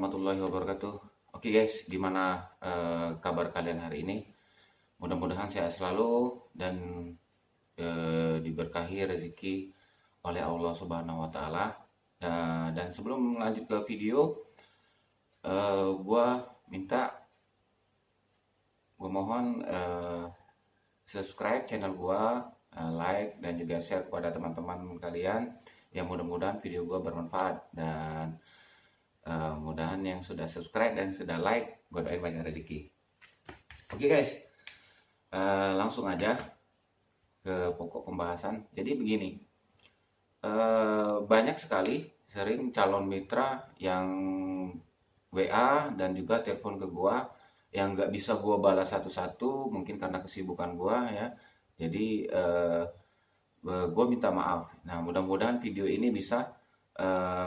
warahmatullahi wabarakatuh. Oke guys, gimana kabar kalian hari ini? Mudah-mudahan sehat selalu dan diberkahi rezeki oleh Allah Subhanahu wa Ta'ala. Dan sebelum lanjut ke video, gue mohon subscribe channel gue, like dan juga share kepada teman-teman kalian. Yang mudah-mudahan video gue bermanfaat dan mudahan yang sudah subscribe dan sudah like, gue doain banyak rezeki. Oke guys, langsung aja ke pokok pembahasan. Jadi begini, banyak sekali sering calon mitra yang WA dan juga telepon ke gue yang nggak bisa gue balas satu-satu, mungkin karena kesibukan gue ya. Jadi gue minta maaf. Nah, mudah-mudahan video ini bisa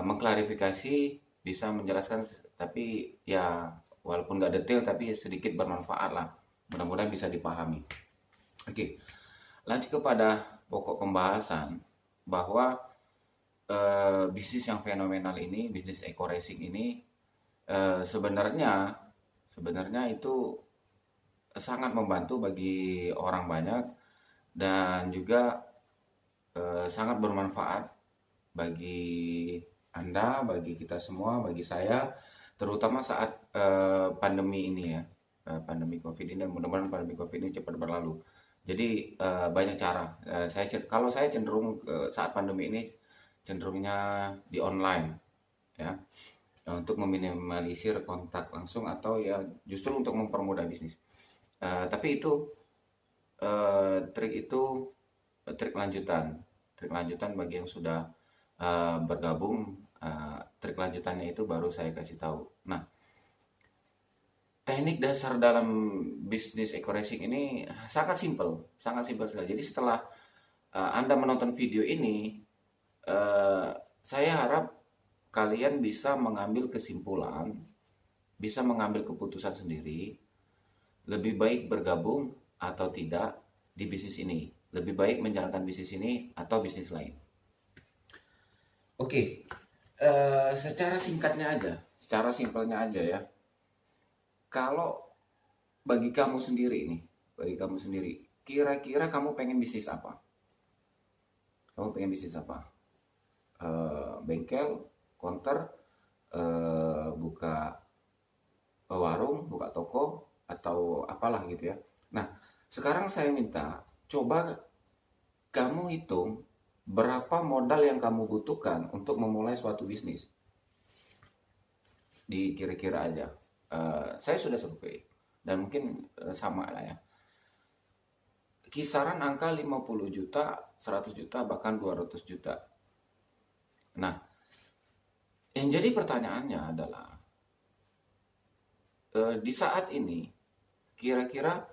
mengklarifikasi, bisa menjelaskan, tapi ya walaupun nggak detail tapi sedikit bermanfaat lah. Mudah-mudahan bisa dipahami. Oke, lanjut kepada pokok pembahasan bahwa bisnis yang fenomenal ini, bisnis eco racing ini sebenarnya itu sangat membantu bagi orang banyak dan juga sangat bermanfaat bagi Anda, bagi kita semua, bagi saya, terutama saat pandemi ini ya, pandemi COVID ini, dan mudah-mudahan pandemi COVID ini cepat berlalu. Jadi banyak cara. Kalau saya cenderung saat pandemi ini cenderungnya di online, ya, untuk meminimalisir kontak langsung atau ya justru untuk mempermudah bisnis. Tapi itu trik lanjutan bagi yang sudah bergabung. Trik lanjutannya itu baru saya kasih tahu. Nah, teknik dasar dalam bisnis eco racing ini sangat simpel sekali. Jadi setelah Anda menonton video ini, saya harap kalian bisa mengambil kesimpulan, bisa mengambil keputusan sendiri, lebih baik bergabung atau tidak di bisnis ini, lebih baik menjalankan bisnis ini atau bisnis lain. Oke, secara simpelnya aja ya. Kalau bagi kamu sendiri, kira-kira kamu pengen bisnis apa? Bengkel, konter, buka warung, buka toko, atau apalah gitu ya. Nah, sekarang saya minta coba kamu hitung berapa modal yang kamu butuhkan untuk memulai suatu bisnis. Kira-kira aja. Saya sudah survei dan mungkin sama lah ya. Kisaran angka 50 juta, 100 juta, bahkan 200 juta. Nah, yang jadi pertanyaannya adalah di saat ini kira-kira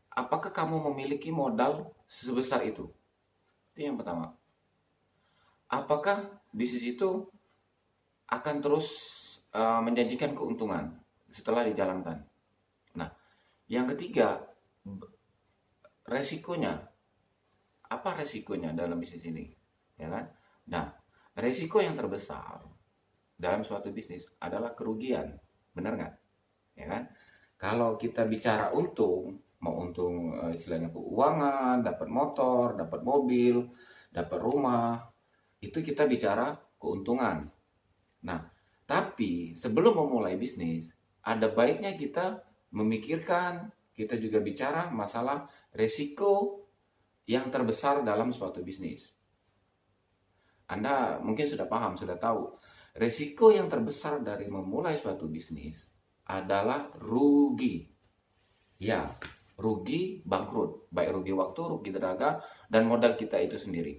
apakah kamu memiliki modal sebesar itu? Itu yang pertama. Apakah bisnis itu akan terus menjanjikan keuntungan setelah dijalankan? Nah, yang ketiga, resikonya. Apa resikonya dalam bisnis ini? Ya kan? Nah, resiko yang terbesar dalam suatu bisnis adalah kerugian. Benar nggak? Ya kan? Kalau kita bicara untung, mau untung istilahnya keuangan, dapat motor, dapat mobil, dapat rumah, itu kita bicara keuntungan. Nah, tapi sebelum memulai bisnis, ada baiknya kita memikirkan, kita juga bicara masalah resiko yang terbesar dalam suatu bisnis. Anda mungkin sudah paham, sudah tahu. Resiko yang terbesar dari memulai suatu bisnis adalah rugi. Ya, rugi bangkrut, baik rugi waktu, rugi tenaga, dan modal kita itu sendiri.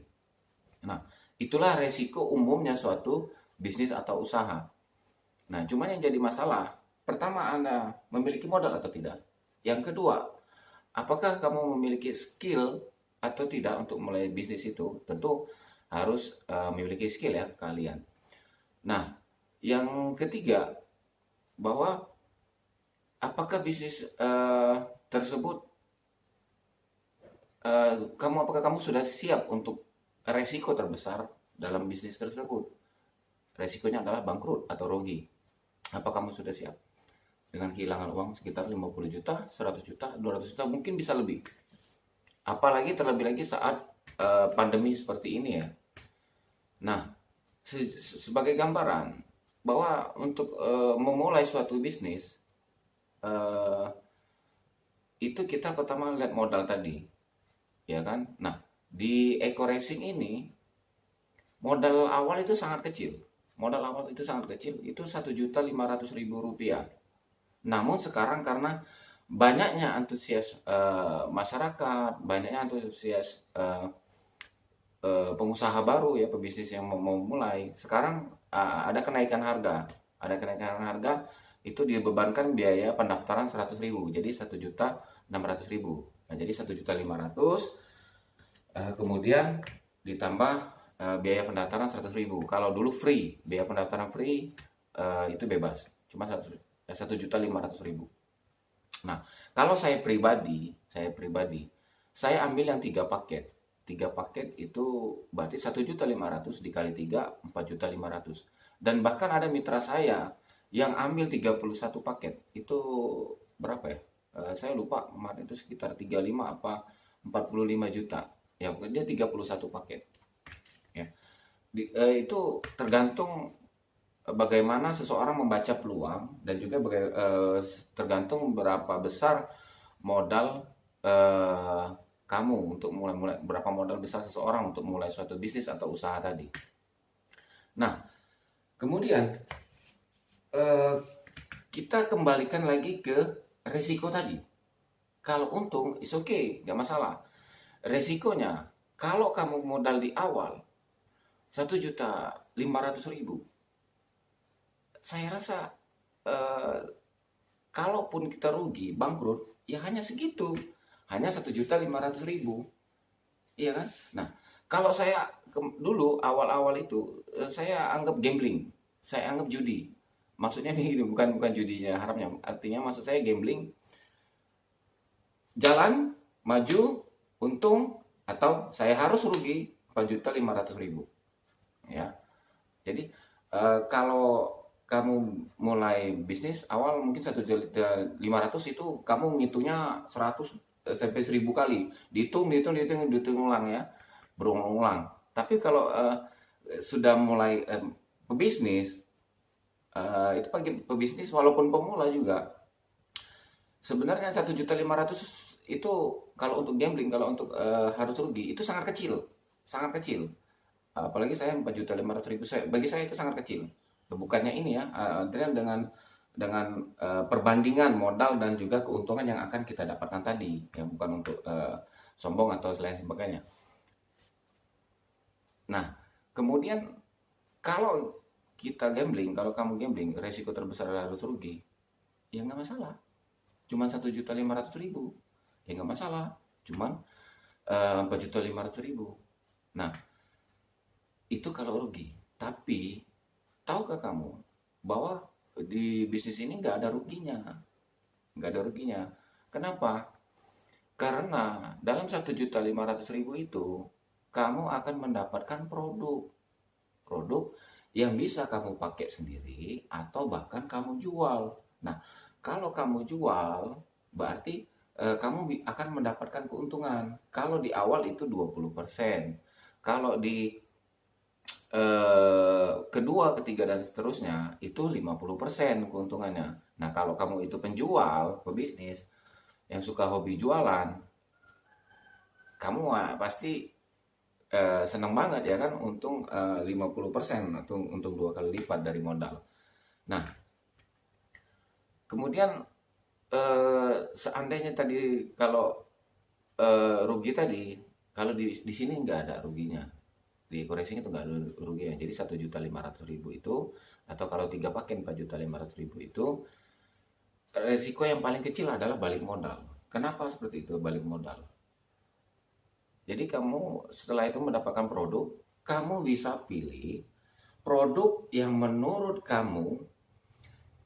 Nah, itulah resiko umumnya suatu bisnis atau usaha. Nah, cuma yang jadi masalah, pertama Anda memiliki modal atau tidak. Yang kedua, apakah kamu memiliki skill atau tidak untuk mulai bisnis itu? Tentu harus memiliki skill ya kalian. Nah, yang ketiga, bahwa apakah bisnis tersebut apakah kamu sudah siap untuk resiko terbesar dalam bisnis tersebut? resikonya adalah bangkrut atau rugi. Apa kamu sudah siap dengan kehilangan uang sekitar 50 juta, 100 juta, 200 juta, mungkin bisa lebih. Apalagi terlebih lagi saat pandemi seperti ini ya. Nah, sebagai gambaran bahwa untuk memulai suatu bisnis, eh, itu kita pertama lihat modal tadi, ya kan? Nah, di Eco Racing ini modal awal itu sangat kecil. Modal awal itu sangat kecil, itu 1.500.000 rupiah. Namun sekarang karena banyaknya antusias masyarakat, banyaknya antusias pengusaha baru ya, pebisnis yang mau mulai, sekarang ada kenaikan harga. Ada kenaikan harga, itu dibebankan biaya pendaftaran 100.000, jadi 1.600.000. Nah, jadi 1.500.000, kemudian ditambah biaya pendaftaran 100.000. Kalau dulu free, biaya pendaftaran free, itu bebas, cuma 1.500.000. Nah, kalau saya pribadi, saya ambil yang 3 paket. 3 paket itu berarti 1.500.000 dikali 3, 4.500.000. Dan bahkan ada mitra saya yang ambil 31 paket. Itu berapa ya? Saya lupa, kemarin itu sekitar 35 apa 45 juta. Ya, dia 31 paket. Ya. Itu tergantung bagaimana seseorang membaca peluang, dan juga tergantung berapa besar modal kamu untuk mulai berapa modal besar seseorang untuk mulai suatu bisnis atau usaha tadi. Nah, kemudian kita kembalikan lagi ke resiko tadi. Kalau untung, is okay, nggak masalah. Resikonya, kalau kamu modal di awal 1.500.000, saya rasa kalaupun kita rugi, bangkrut, ya hanya segitu, hanya 1.500.000, iya kan? Nah, kalau saya dulu awal-awal itu saya anggap gambling, saya anggap judi. Maksudnya ini bukan judinya haramnya, artinya maksud saya gambling, jalan, maju, untung, atau saya harus rugi 4.500.000, ya. Jadi kalau kamu mulai bisnis awal mungkin 1.500.000 itu kamu ngitungnya 100 sampai 1.000 kali, dihitung ulang ya, berulang-ulang. Tapi kalau sudah mulai pebisnis, itu bagi pebisnis walaupun pemula juga, sebenarnya 1.500.000 itu kalau untuk gambling, kalau untuk harus rugi itu sangat kecil, sangat kecil. Apalagi saya 4.500.000, bagi saya itu sangat kecil. Bukannya ini ya, dengan perbandingan modal dan juga keuntungan yang akan kita dapatkan tadi, ya, bukan untuk sombong atau lain sebagainya. Nah, kemudian kalau kita gambling, kalau kamu gambling, resiko terbesar adalah harus rugi, ya nggak masalah. Cuman 1.500.000, ya nggak masalah. Cuman 4.500.000. Nah, itu kalau rugi. Tapi tahukah kamu bahwa di bisnis ini nggak ada ruginya? Nggak ada ruginya. Kenapa? Karena dalam 1.500.000 itu kamu akan mendapatkan produk yang bisa kamu pakai sendiri atau bahkan kamu jual. Nah, kalau kamu jual berarti kamu akan mendapatkan keuntungan. Kalau di awal itu 20%. Kalau di kedua, ketiga, dan seterusnya itu 50% keuntungannya. Nah, kalau kamu itu penjual, pebisnis yang suka hobi jualan, kamu pasti senang banget ya kan, untung 50% atau untung 2 kali lipat dari modal. Nah, kemudian seandainya tadi kalau rugi tadi, kalau di sini nggak ada ruginya. Di koreksinya itu nggak ada ruginya. Jadi 1.500.000 itu, atau kalau 3 paket 4.500.000 itu, resiko yang paling kecil adalah balik modal. Kenapa seperti itu balik modal? Jadi kamu setelah itu mendapatkan produk, kamu bisa pilih produk yang menurut kamu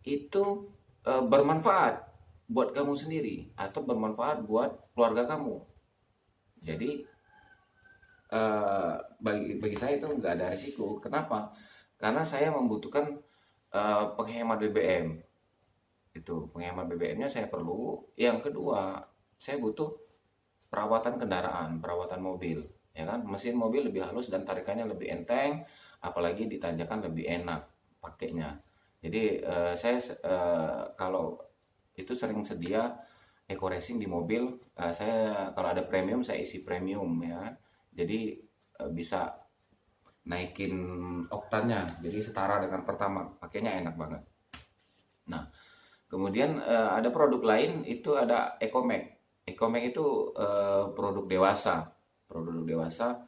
itu bermanfaat buat kamu sendiri atau bermanfaat buat keluarga kamu. Jadi bagi saya itu nggak ada risiko. Kenapa? karena saya membutuhkan penghemat BBM. Itu penghemat BBM-nya saya perlu. Yang kedua, saya butuh perawatan kendaraan, perawatan mobil, ya kan? Mesin mobil lebih halus dan tarikannya lebih enteng, apalagi ditanjakan lebih enak pakainya. Jadi saya kalau itu sering sedia eco racing di mobil. Saya kalau ada premium saya isi premium, ya kan? Jadi bisa naikin oktannya, jadi setara dengan pertama, pakainya enak banget. Nah, kemudian ada produk lain, itu ada EcoMag. EcoMag itu produk dewasa, produk dewasa.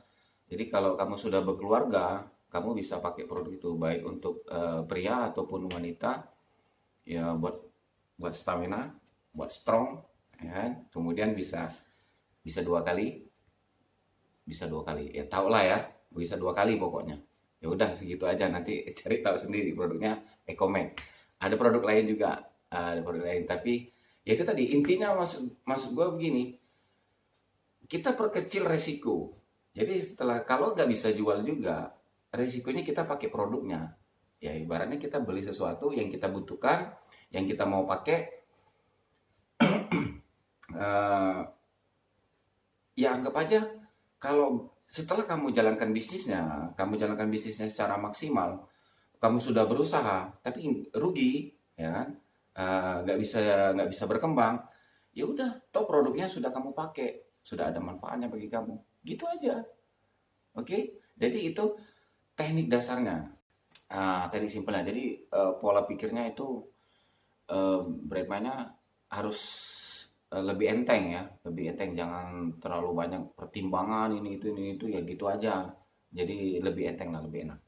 Jadi kalau kamu sudah berkeluarga, kamu bisa pakai produk itu, baik untuk pria ataupun wanita, ya buat buat stamina, buat strong, ya kan? Kemudian bisa bisa 2 kali, ya tau lah ya, bisa 2 kali pokoknya. Ya udah segitu aja, nanti cari tahu sendiri produknya EcoMag. Ada produk lain juga, ada produk lain, tapi ya itu tadi intinya, maksud maksud gue begini, kita perkecil resiko. Jadi setelah, kalau nggak bisa jual juga, resikonya kita pakai produknya. Ya ibaratnya kita beli sesuatu yang kita butuhkan, yang kita mau pakai, eh, ya anggap aja kalau setelah kamu jalankan bisnisnya secara maksimal, kamu sudah berusaha tapi rugi, ya kan? Nggak bisa berkembang, ya udah, toh produknya sudah kamu pakai, sudah ada manfaatnya bagi kamu, gitu aja. Oke, jadi itu teknik dasarnya, teknik simpelnya. Jadi pola pikirnya itu, bermainnya harus lebih enteng, ya, lebih enteng, jangan terlalu banyak pertimbangan ini itu ya, gitu aja. Jadi lebih enteng lah, lebih enak.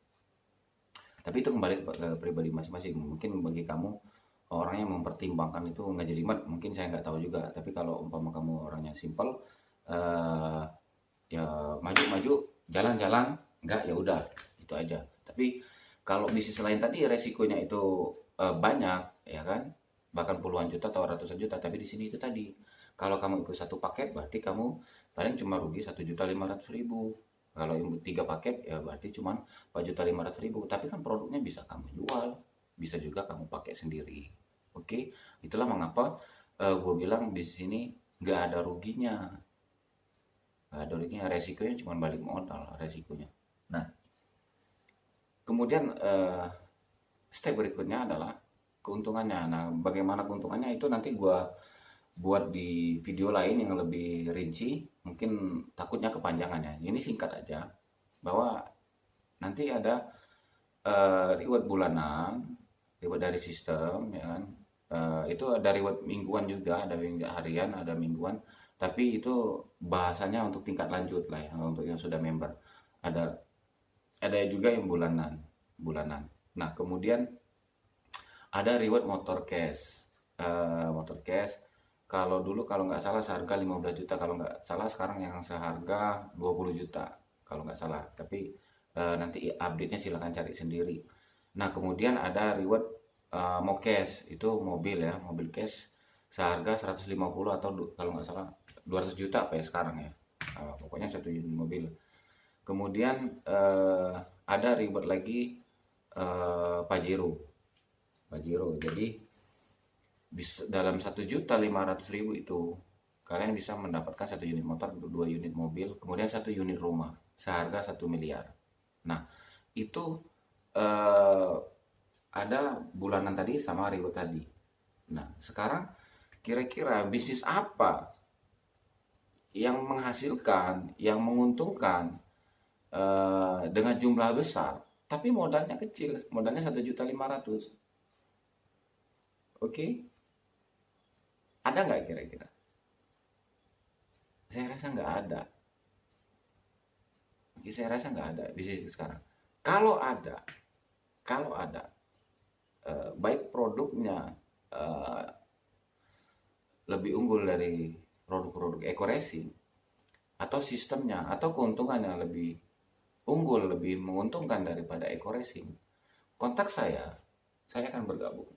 Tapi itu kembali ke pribadi masing-masing. Mungkin bagi kamu orangnya mempertimbangkan itu nggak jelimet, mungkin saya nggak tahu juga. Tapi kalau umpama kamu orangnya simple, eh, ya maju-maju, jalan-jalan, nggak ya udah, itu aja. Tapi kalau di sisi lain tadi resikonya itu banyak, ya kan, bahkan puluhan juta atau ratusan juta. Tapi di sini itu tadi, kalau kamu ikut satu paket berarti kamu paling cuma rugi 1.500.000. Kalau yang 3 paket ya berarti cuma 4.500.000. Tapi kan produknya bisa kamu jual, bisa juga kamu pakai sendiri. Oke, itulah mengapa gue bilang di sini nggak ada ruginya. Nggak ada ruginya, resikonya cuma balik modal resikonya. Nah, kemudian step berikutnya adalah keuntungannya. Nah, bagaimana keuntungannya itu nanti gue buat di video lain yang lebih rinci. Mungkin takutnya kepanjangan ya. Ini singkat aja, bahwa nanti ada reward bulanan, reward dari sistem, ya kan. Itu ada reward mingguan juga, ada harian, ada mingguan. Tapi itu bahasanya untuk tingkat lanjut lah ya, untuk yang sudah member. Ada ada juga yang bulanan, bulanan. Nah, kemudian ada reward motor cash. Motor cash, kalau dulu kalau nggak salah seharga 15 juta, kalau nggak salah sekarang yang seharga 20 juta kalau nggak salah. Tapi nanti update-nya silahkan cari sendiri. Nah, kemudian ada reward Mokes, itu mobil ya, mobil cash seharga 150 atau kalau nggak salah 200 juta apa ya sekarang ya. Pokoknya satu unit mobil. Kemudian ada reward lagi Pajero. Pajero. Jadi dalam 1.500.000 itu kalian bisa mendapatkan 1 unit motor, 2 unit mobil, kemudian 1 unit rumah seharga 1 miliar. Nah, itu ada bulanan tadi sama reward tadi. Nah, sekarang kira-kira bisnis apa yang menghasilkan, yang menguntungkan dengan jumlah besar, tapi modalnya kecil, modalnya 1.500.000. Oke, ada nggak kira-kira? Saya rasa nggak ada. Oke, saya rasa nggak ada bisnis itu sekarang. Kalau ada, baik produknya lebih unggul dari produk-produk eco racing, atau sistemnya, atau keuntungannya lebih unggul, lebih menguntungkan daripada eco racing, kontak saya akan bergabung.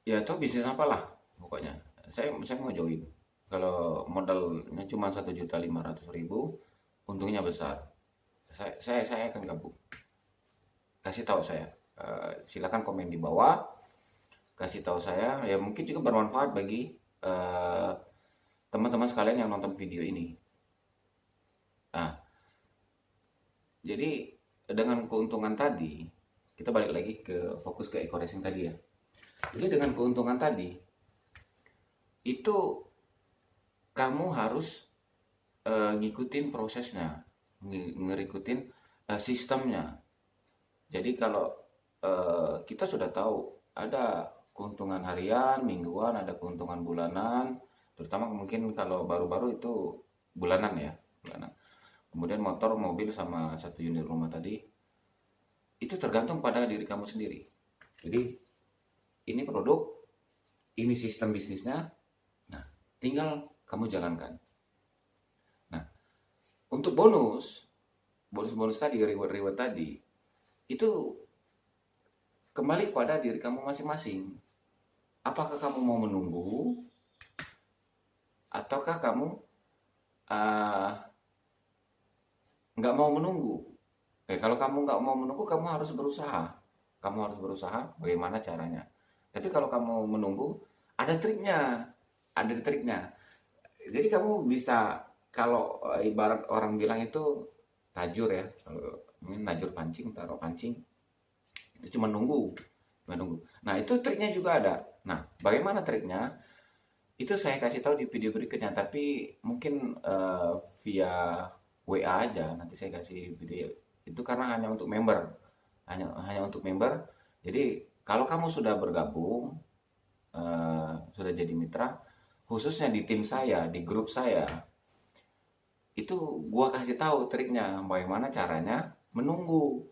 Ya, atau bisnis apalah, pokoknya saya mau join. Kalau modalnya cuma 1.500.000, untungnya besar, saya akan gabung. kasih tahu saya. Silakan komen di bawah, kasih tahu saya, ya mungkin juga bermanfaat bagi teman-teman sekalian yang nonton video ini. Nah, jadi dengan keuntungan tadi, kita balik lagi ke fokus ke eco racing tadi ya. Jadi dengan keuntungan tadi, itu kamu harus ngikutin prosesnya, ngikutin sistemnya. Jadi kalau kita sudah tahu ada keuntungan harian, mingguan, ada keuntungan bulanan, terutama mungkin kalau baru-baru itu bulanan ya, bulanan. Kemudian motor, mobil, sama 1 unit rumah tadi, itu tergantung pada diri kamu sendiri. Jadi ini produk, ini sistem bisnisnya, nah tinggal kamu jalankan. Nah, untuk bonus tadi, reward tadi, itu kembali kepada diri kamu masing-masing. Apakah kamu mau menunggu, ataukah kamu nggak mau menunggu? Kalau kamu nggak mau menunggu, kamu harus berusaha. Kamu harus berusaha bagaimana caranya. Tapi kalau kamu menunggu, ada triknya. Ada triknya. Jadi kamu bisa, kalau ibarat orang bilang itu tajur ya. Kalau mungkin najur pancing, taruh pancing. Itu cuma nunggu. Nah, itu triknya juga ada. Nah, bagaimana triknya? Itu saya kasih tahu di video berikutnya. Tapi mungkin via WA aja. Nanti saya kasih video itu karena hanya untuk member. Hanya untuk member. Jadi kalau kamu sudah bergabung, sudah jadi mitra, khususnya di tim saya, di grup saya, itu gua kasih tahu triknya, bagaimana caranya menunggu,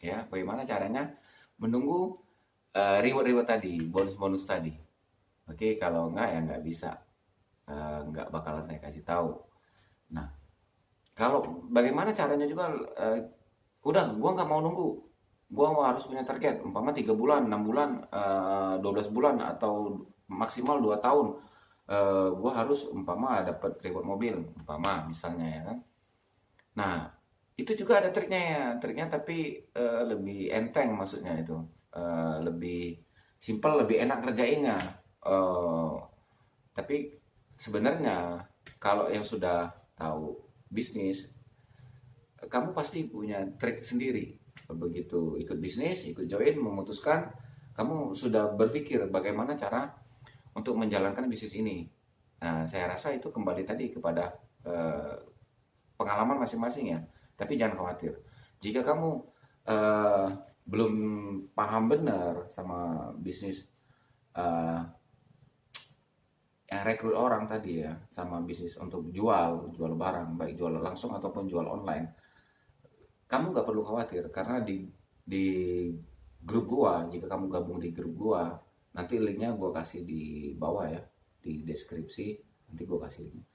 ya, bagaimana caranya menunggu reward tadi, bonus tadi. Oke, kalau enggak ya nggak bisa, nggak bakalan saya kasih tahu. Nah, kalau bagaimana caranya juga, udah gua nggak mau nunggu, gua harus punya target, umpama 3 bulan, 6 bulan, 12 bulan, atau maksimal 2 tahun. Gua harus umpama dapat reward mobil, umpama misalnya ya kan. Nah, itu juga ada triknya tapi lebih enteng, maksudnya itu lebih simpel, lebih enak kerjainnya. Tapi sebenarnya kalau yang sudah tahu bisnis, kamu pasti punya trik sendiri. Begitu ikut bisnis, ikut join, memutuskan, kamu sudah berpikir bagaimana cara untuk menjalankan bisnis ini. Nah, saya rasa itu kembali tadi kepada pengalaman masing-masing ya. Tapi jangan khawatir. Jika kamu belum paham benar sama bisnis yang rekrut orang tadi ya, sama bisnis untuk jual barang, baik jual langsung ataupun jual online, kamu nggak perlu khawatir, karena di grup gua, jika kamu gabung di grup gua, nanti linknya gua kasih di bawah ya, di deskripsi, nanti gua kasih linknya.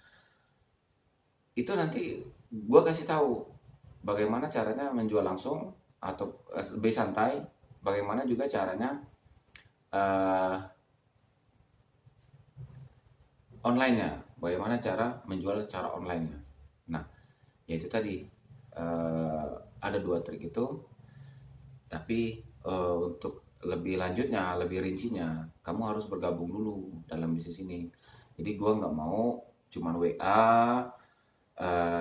Itu nanti gua kasih tahu bagaimana caranya menjual langsung atau lebih santai, bagaimana juga caranya online-nya, bagaimana cara menjual secara online-nya. Nah, yaitu tadi ada 2 trik itu. Tapi untuk lebih lanjutnya, lebih rincinya, kamu harus bergabung dulu dalam bisnis ini. Jadi gua nggak mau cuman WA,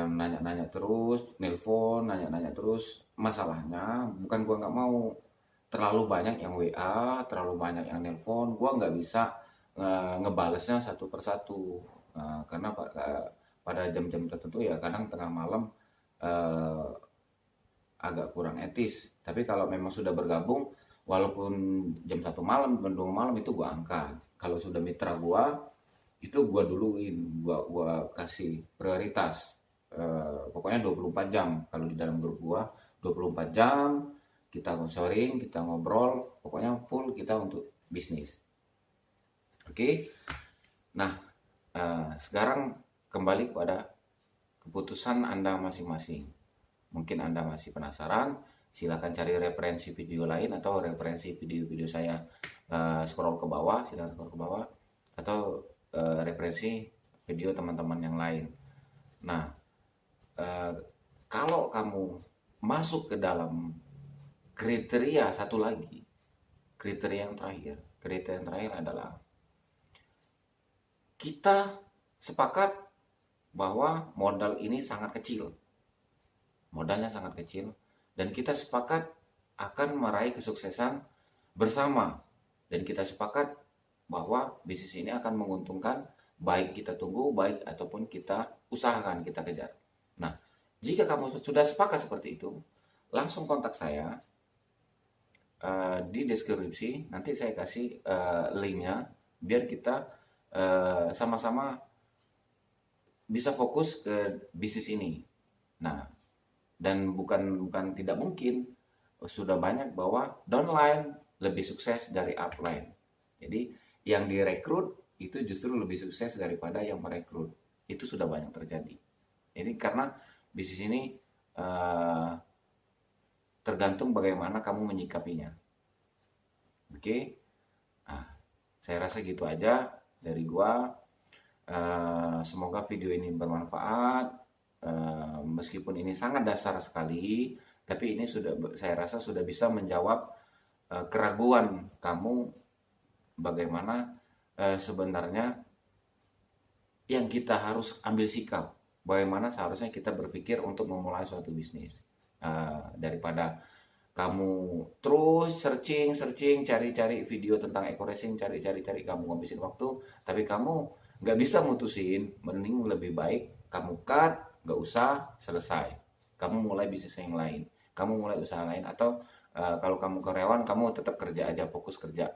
nanya-nanya terus, nelpon, nanya-nanya terus. Masalahnya bukan gua nggak mau, terlalu banyak yang WA, terlalu banyak yang nelpon, gua nggak bisa ngebalesnya satu persatu. Karena pada jam-jam tertentu ya, kadang tengah malam agak kurang etis. Tapi kalau memang sudah bergabung, walaupun jam 1 malam, jam 2 malam, itu gua angkat. Kalau sudah mitra gua, itu gua duluin, gua kasih prioritas. Pokoknya 24 jam kalau di dalam grup gua, 24 jam kita sharing, kita ngobrol, pokoknya full kita untuk bisnis. Oke. Nah, sekarang kembali kepada keputusan Anda masing-masing. Mungkin Anda masih penasaran, silakan cari referensi video lain atau referensi video-video saya, scroll ke bawah, silakan scroll ke bawah, atau referensi video teman-teman yang lain. Nah, kalau kamu masuk ke dalam kriteria satu lagi, kriteria yang terakhir adalah kita sepakat bahwa modal ini sangat kecil, modalnya sangat kecil, dan kita sepakat akan meraih kesuksesan bersama, dan kita sepakat bahwa bisnis ini akan menguntungkan, baik kita tunggu, baik ataupun kita usahakan, kita kejar. Nah, jika kamu sudah sepakat seperti itu, langsung kontak saya di deskripsi. Nanti saya kasih linknya biar kita sama-sama bisa fokus ke bisnis ini. Nah, dan bukan tidak mungkin, sudah banyak bahwa downline lebih sukses dari upline. Jadi yang direkrut itu justru lebih sukses daripada yang merekrut. Itu sudah banyak terjadi. Jadi karena bisnis ini tergantung bagaimana kamu menyikapinya. Oke. Nah, saya rasa gitu aja dari gua. Semoga video ini bermanfaat. Meskipun ini sangat dasar sekali, tapi ini saya rasa sudah bisa menjawab keraguan kamu bagaimana sebenarnya yang kita harus ambil sikap, bagaimana seharusnya kita berpikir untuk memulai suatu bisnis. Daripada kamu terus searching, cari-cari video tentang eco-racing, cari, kamu ngabisin waktu, tapi kamu nggak bisa mutusin, mending lebih baik kamu cut, nggak usah, selesai. Kamu mulai bisnis yang lain, kamu mulai usaha lain, atau kalau kamu karyawan, kamu tetap kerja aja, fokus kerja,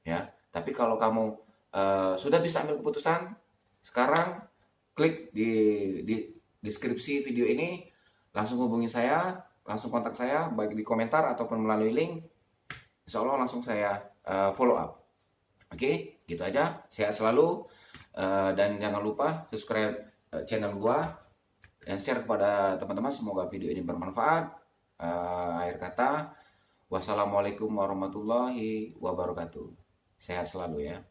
ya. Tapi kalau kamu sudah bisa ambil keputusan, sekarang klik di deskripsi video ini, langsung hubungi saya, langsung kontak saya, baik di komentar ataupun melalui link. Insya Allah langsung saya follow up. Oke, gitu aja. Sehat selalu. Dan jangan lupa subscribe channel gua dan share kepada teman-teman. Semoga video ini bermanfaat. Akhir kata, wassalamualaikum warahmatullahi wabarakatuh. Sehat selalu ya.